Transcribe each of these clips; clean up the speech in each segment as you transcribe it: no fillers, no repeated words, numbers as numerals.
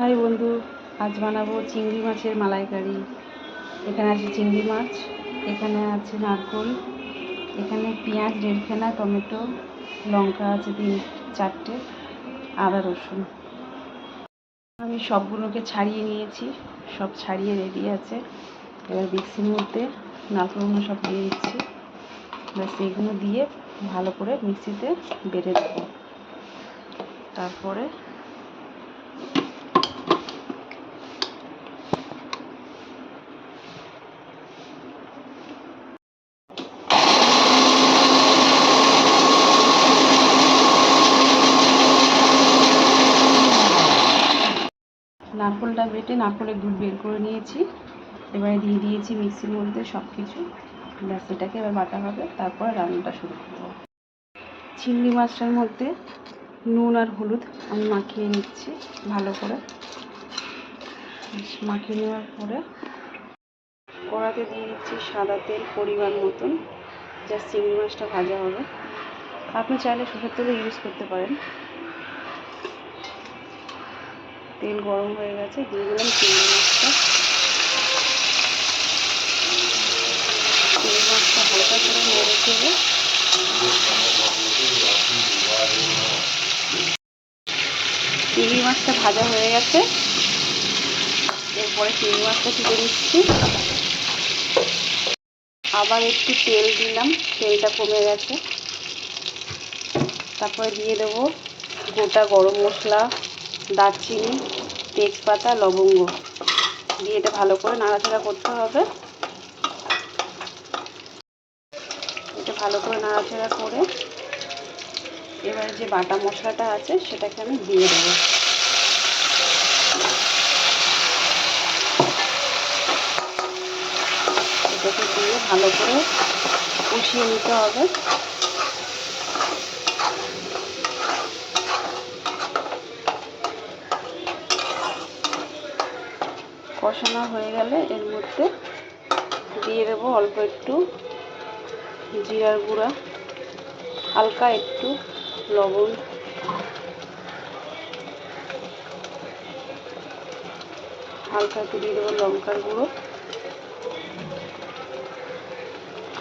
High বন্ধু, আজ বানাবো চিংড়ি মাছের মালাইকারি। এখানে আছে চিংড়ি মাছ, এখানে আছে নারকোল, এখানে পেঁয়াজ 1.5 খানা, টমেটো, লঙ্কা আছে 3-4টে, আদা রসুন। আমি সবগুলোকে ছাড়িয়ে নিয়েছি, সব ছাড়িয়ে রেডি আছে। এবার মিক্সির মধ্যে নারকোলগুলো সব দিয়ে দিচ্ছি, ব্যাস এইগুলো দিয়ে ভালো করে মিক্সিতে বেটে দেবো। তারপরে নারকোলটা বেটে নারকোলের দুধ বের করে নিয়েছি। এবারে দিয়ে দিয়েছি মিক্সির মধ্যে সব কিছু, ব্যাস এটাকে এবার বাটা হবে। তারপরে রান্নাটা শুরু করবো। চিংড়ি মাছটার মধ্যে নুন আর হলুদ আমি মাখিয়ে নিচ্ছি ভালো করে। মাখিয়ে নেওয়ার পরে কড়াতে দিয়ে দিচ্ছি সাদা তেল পরিমাণ মতন, যা চিংড়ি মাছটা ভাজা হবে। আপনি চাইলে সরষের তেলও ইউজ করতে পারেন। তেল গরম হয়ে গেছে, দিয়ে দিলাম চিংড়ি মাছটা। চিংড়ি মাছটা হালকা করে নেড়ে চেড়ে চিংড়ি মাছটা ভাজা হয়ে গেছে। এরপরে চিংড়ি মাছটা তুলে দিচ্ছি, আবার একটু তেল দিলাম, তেলটা কমে গেছে। তারপরে দিয়ে দেবো গোটা গরম মশলা, দারচিনি, তেজপাতা, লবঙ্গ দিয়ে এটা ভালো করে নাড়াচাড়া করতে হবে। এটা ভালো করে নাড়াচাড়া করে এবারে যে বাটা মশলাটা আছে সেটাকে আমি দিয়ে দেবো। এটাকে দিয়ে ভালো করে কষিয়ে নিতে হবে। কষানো হয়ে গেলে এর মধ্যে দিয়ে দেবো অল্প একটু জিরার গুঁড়া, হালকা একটু লবণ, হালকা একটু দিয়ে দেবো লঙ্কার গুঁড়ো।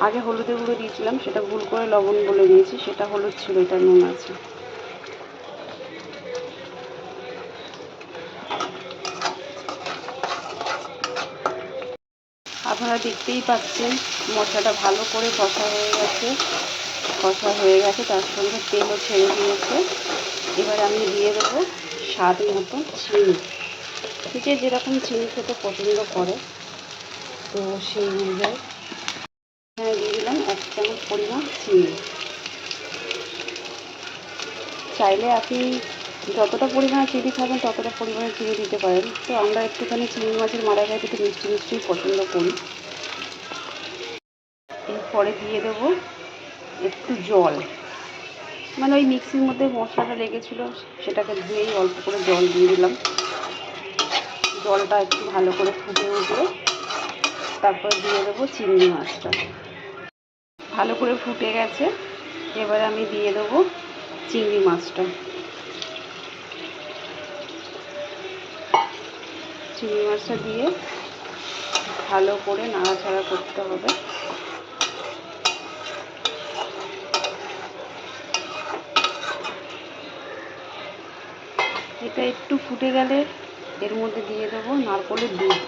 আগে হলুদের গুঁড়ো দিয়েছিলাম, সেটা ভুল করে লবণ বলে দিয়েছি, সেটা হলুদ ছিল, এটা নুন আছে। আপনারা দেখতেই পাচ্ছেন মশলাটা ভালো করে কষা হয়ে গেছে। তার সঙ্গে তেলও ছেড়ে দিয়েছে। এবার আমি দিয়ে দেবো স্বাদ মতো চিনি। যে যেরকম চিনি খেতে পছন্দ করে তো সেই অনুযায়ী এখানে দিয়ে দিলাম 1 চামচ পরিমাণ চিনি। চাইলে আপনি যতটা পরিমাণে চিনি খাবেন ততটা পরিমাণে চিনি দিতে পারেন। তো আমরা একটুখানি চিংড়ি মাছের মালাইকারিটা একটু মিষ্টি মিষ্টি পছন্দ করি। এরপরে দিয়ে দেবো একটু জল, মানে ওই মিক্সির মধ্যে মশলাটা লেগেছিলো সেটাকে ধুয়েই অল্প করে জল দিয়ে দিলাম। জলটা একটু ভালো করে ফুটে উঠলে তারপরে দিয়ে দেবো চিংড়ি মাছটা। ভালো করে ফুটে গেছে, এবারে আমি দিয়ে দেবো চিংড়ি মাছটা। চিংড়ি মাছটা দিয়ে ভালো করে নাড়াচাড়া করতে হবে। এটা একটু ফুটে গেলে এর মধ্যে দিয়ে দেবো নারকোলের দুধ।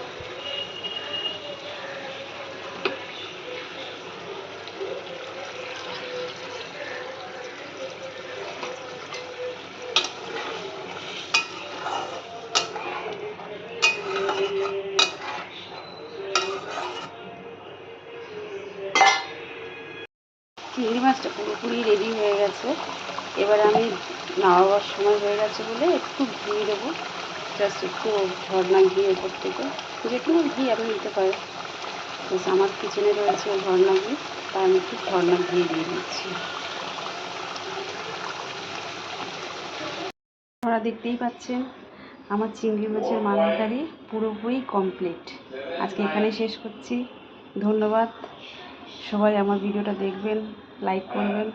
চিংড়ি মাছটা পুরোপুরি রেডি হয়ে গেছে। এবার আমি নামাবার সময় হয়ে গেছে বলে একটু ঘি দেবো, জাস্ট একটু ঝর্ণা ঘি ওপর থেকে। যেটুকু ঘি আপনি দিতে পারেন, বেশ আমার কিচেনে রয়েছে ঝর্ণা ঘি, তাই আমি একটু ঝর্ণা ঘি দিয়ে দিচ্ছি। আপনারা দেখতেই পাচ্ছেন আমার চিংড়ি মাছের মালাইকারি পুরোপুরি কমপ্লিট। আজকে এখানে শেষ করছি। ধন্যবাদ। সবাই আমার ভিডিওটা দেখবেন, লাইক করবেন।